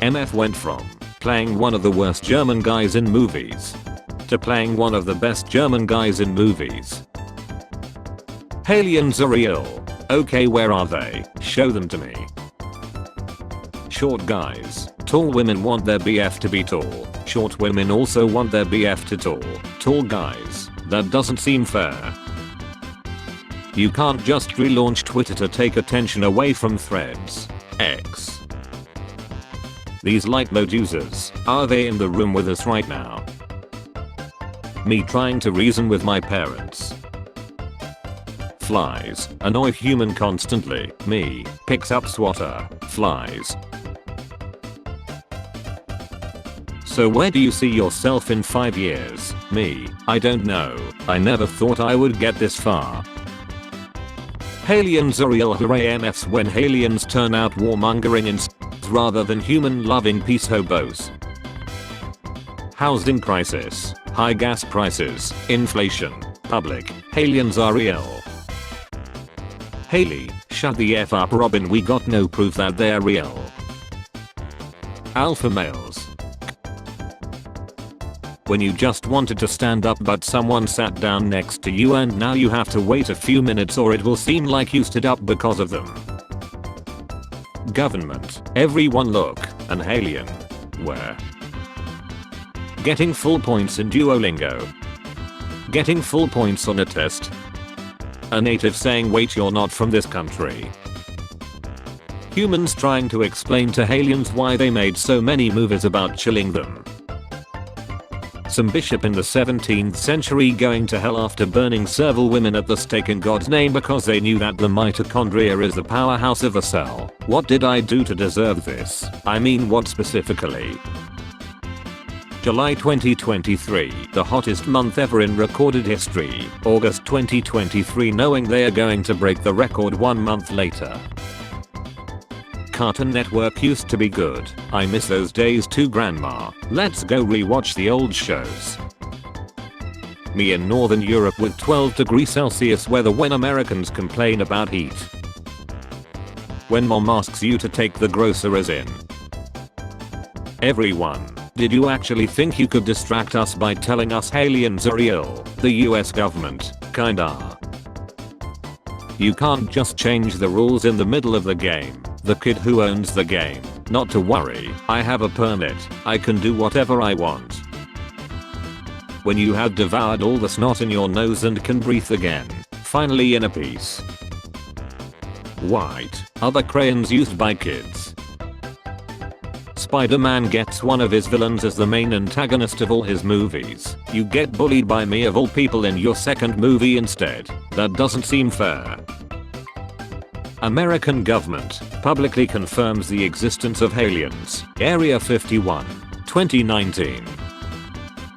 MF went from playing one of the worst German guys in movies to playing one of the best German guys in movies. Aliens are real. Okay, where are they? Show them to me. Short guys. Tall women want their BF to be tall. Short women also want their BF to tall. Tall guys. That doesn't seem fair. You can't just relaunch Twitter to take attention away from Threads. X. These light mode users, are they in the room with us right now? Me trying to reason with my parents. Flies, annoy human constantly. Me, picks up swatter, flies. So where do you see yourself in 5 years? Me, I don't know. I never thought I would get this far. Aliens are real. Hooray MFs when aliens turn out warmongering in rather than human loving peace hobos. Housing crisis, high gas prices, inflation, public, aliens are real. Haley, shut the F up Robin, we got no proof that they're real. Alpha males. When you just wanted to stand up but someone sat down next to you and now you have to wait a few minutes or it will seem like you stood up because of them. Government, everyone look, an alien. Where? Getting full points in Duolingo. Getting full points on a test. A native saying wait, you're not from this country. Humans trying to explain to aliens why they made so many movies about chilling them. Some bishop in the 17th century going to hell after burning several women at the stake in God's name because they knew that the mitochondria is the powerhouse of a cell. What did I do to deserve this? I mean, what specifically? July 2023, the hottest month ever in recorded history. August 2023, knowing they are going to break the record 1 month later. Cartoon Network used to be good. I miss those days too, grandma. Let's go rewatch the old shows. Me in Northern Europe with 12 degrees Celsius weather when Americans complain about heat. When mom asks you to take the groceries in. Everyone, did you actually think you could distract us by telling us aliens are real? The US government, kinda. You can't just change the rules in the middle of the game. The kid who owns the game. Not to worry, I have a permit. I can do whatever I want. When you have devoured all the snot in your nose and can breathe again. Finally in a piece. White. Other crayons used by kids. Spider-Man gets one of his villains as the main antagonist of all his movies. You get bullied by me of all people in your second movie instead. That doesn't seem fair. American government publicly confirms the existence of aliens. Area 51, 2019.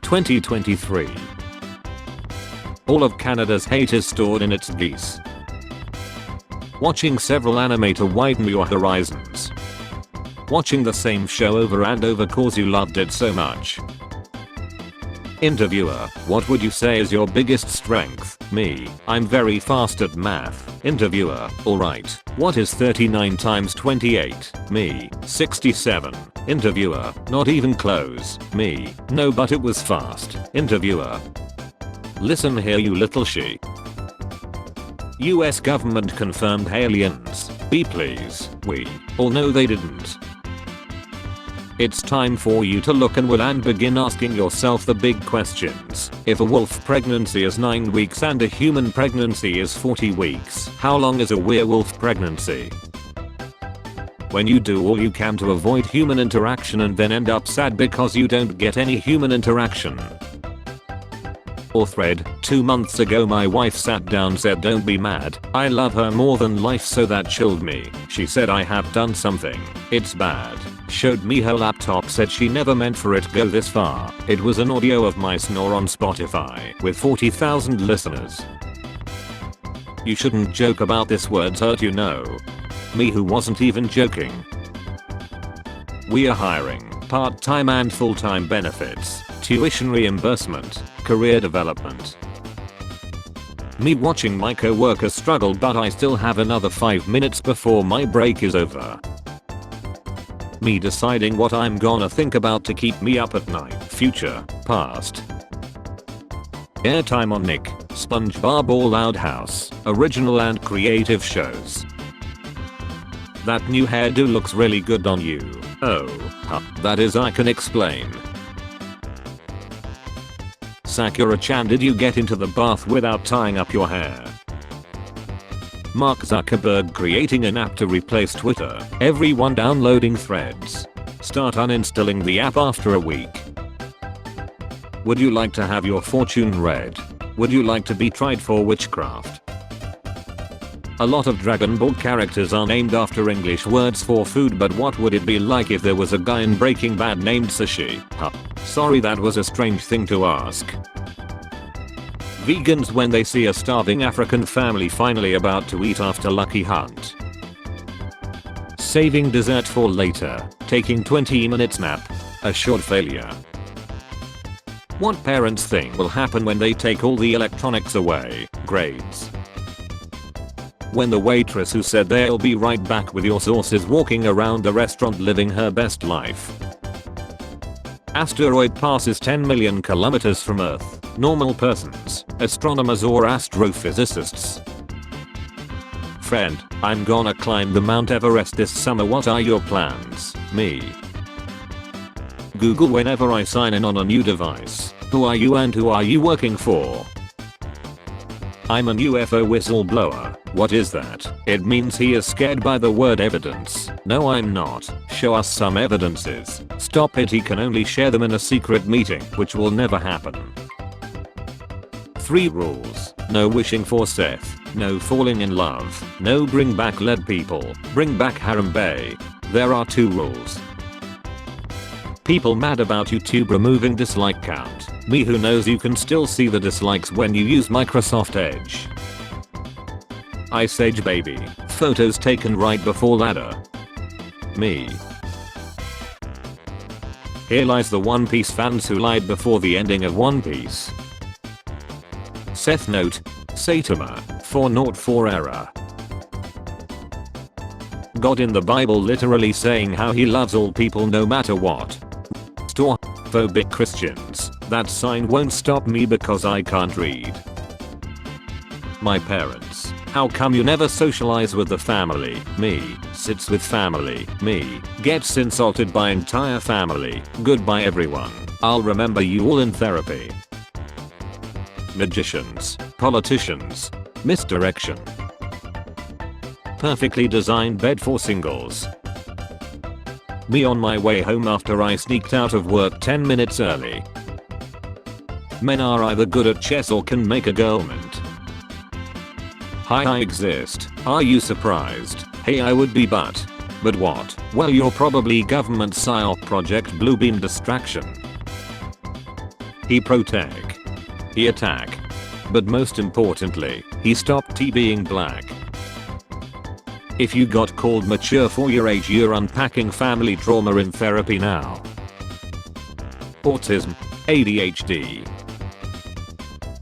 2023. All of Canada's hate is stored in its geese. Watching several anime to widen your horizons. Watching the same show over and over cause you loved it so much. Interviewer, what would you say is your biggest strength? Me, I'm very fast at math. Interviewer, alright, what is 39 times 28? Me, 67. Interviewer, not even close. Me, no, but it was fast. Interviewer, listen here you little she. US government confirmed aliens. Be please. We. Oh no they didn't. It's time for you to look and will and begin asking yourself the big questions. If a wolf pregnancy is 9 weeks and a human pregnancy is 40 weeks, how long is a werewolf pregnancy? When you do all you can to avoid human interaction and then end up sad because you don't get any human interaction. Or thread, 2 months ago my wife sat down said don't be mad, I love her more than life, so that chilled me. She said I have done something, it's bad. Showed me her laptop, said she never meant for it to go this far. It was an audio of my snore on Spotify with 40,000 listeners. You shouldn't joke about this, words hurt you know. Me who wasn't even joking. We are hiring, part-time and full-time benefits, tuition reimbursement, career development. Me watching my co-worker struggle, but I still have another 5 minutes before my break is over. Me deciding what I'm gonna think about to keep me up at night. Future, past. Airtime on Nick, SpongeBob All Loud House, original and creative shows. That new hairdo looks really good on you. Oh, that is I can explain. Sakura-chan, did you get into the bath without tying up your hair? Mark Zuckerberg creating an app to replace Twitter. Everyone downloading Threads. Start uninstalling the app after a week. Would you like to have your fortune read? Would you like to be tried for witchcraft? A lot of Dragon Ball characters are named after English words for food, but what would it be like if there was a guy in Breaking Bad named Sushi? Sorry, that was a strange thing to ask. Vegans when they see a starving African family finally about to eat after Lucky Hunt. Saving dessert for later, taking 20 minutes nap. A short failure. What parents think will happen when they take all the electronics away? Grades. When the waitress who said they'll be right back with your sauce is walking around the restaurant living her best life. Asteroid passes 10 million kilometers from Earth. Normal persons, astronomers or astrophysicists. Friend, I'm gonna climb the Mount Everest this summer. What are your plans? Me. Google whenever I sign in on a new device. Who are you and who are you working for? I'm an UFO whistleblower. What is that? It means he is scared by the word evidence. No, I'm not. Show us some evidences. Stop it, he can only share them in a secret meeting, which will never happen. 3 rules. No wishing for Seth. No falling in love. No bring back lead people. Bring back Harambe. There are 2 rules. People mad about YouTube removing dislike count. Me, who knows you can still see the dislikes when you use Microsoft Edge. Ice Age baby. Photos taken right before ladder. Me. Here lies the One Piece fans who lied before the ending of One Piece. Seth note. Saitama. 404 error. God in the Bible literally saying how he loves all people no matter what. Phobic Christians. That sign won't stop me because I can't read. My parents. How come you never socialize with the family? Me. Sits with family. Me. Gets insulted by entire family. Goodbye everyone. I'll remember you all in therapy. Magicians. Politicians. Misdirection. Perfectly designed bed for singles. Me on my way home after I sneaked out of work 10 minutes early. Men are either good at chess or can make a girl mint. Hi, I exist. Are you surprised? Hey, I would be but what? Well, you're probably government psyop project Bluebeam distraction. He protect. He attack. But most importantly, he stopped being black. If you got called mature for your age, you're unpacking family trauma in therapy now. Autism. ADHD.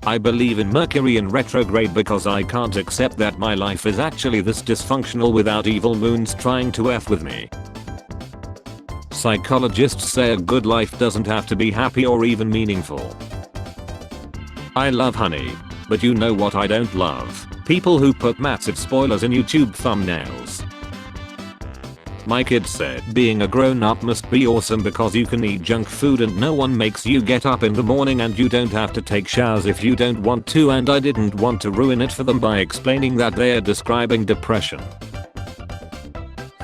I believe in Mercury in retrograde because I can't accept that my life is actually this dysfunctional without evil moons trying to F with me. Psychologists say a good life doesn't have to be happy or even meaningful. I love honey. But you know what I don't love? People who put massive spoilers in YouTube thumbnails. My kid said being a grown-up must be awesome because you can eat junk food and no one makes you get up in the morning and you don't have to take showers if you don't want to, and I didn't want to ruin it for them by explaining that they are describing depression.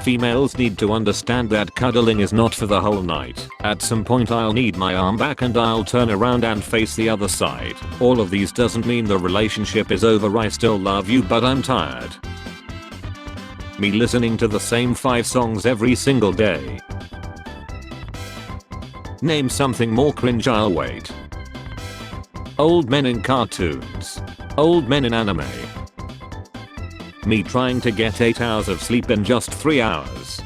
Females need to understand that cuddling is not for the whole night. At some point I'll need my arm back and I'll turn around and face the other side. All of these doesn't mean the relationship is over. I still love you but I'm tired. Me listening to the same 5 songs every single day. Name something more cringe. I'll wait. Old men in cartoons. Old men in anime. Me trying to get 8 hours of sleep in just 3 hours.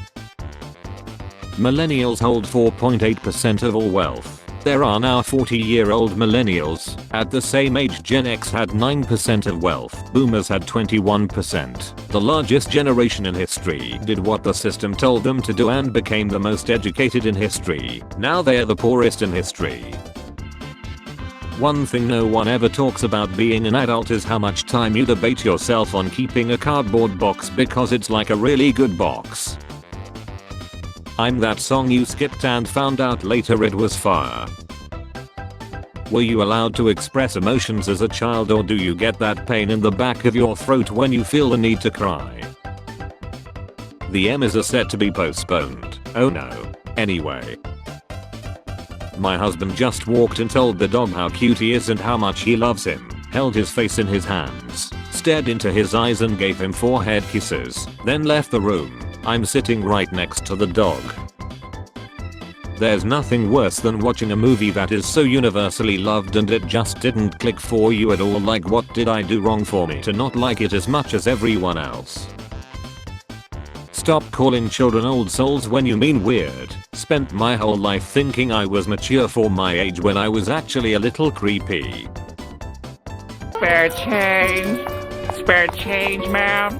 Millennials hold 4.8% of all wealth. There are now 40-year-old millennials. At the same age, Gen X had 9% of wealth. Boomers had 21%. The largest generation in history did what the system told them to do and became the most educated in history. Now they are the poorest in history. One thing no one ever talks about being an adult is how much time you debate yourself on keeping a cardboard box because it's like a really good box. I'm that song you skipped and found out later it was fire. Were you allowed to express emotions as a child, or do you get that pain in the back of your throat when you feel the need to cry? The Emmys are set to be postponed. Oh no. Anyway. My husband just walked and told the dog how cute he is and how much he loves him, held his face in his hands, stared into his eyes and gave him forehead kisses, then left the room. I'm sitting right next to the dog. There's nothing worse than watching a movie that is so universally loved and it just didn't click for you at all. Like, what did I do wrong for me to not like it as much as everyone else? Stop calling children old souls when you mean weird. Spent my whole life thinking I was mature for my age when I was actually a little creepy. Spare change. Spare change, ma'am.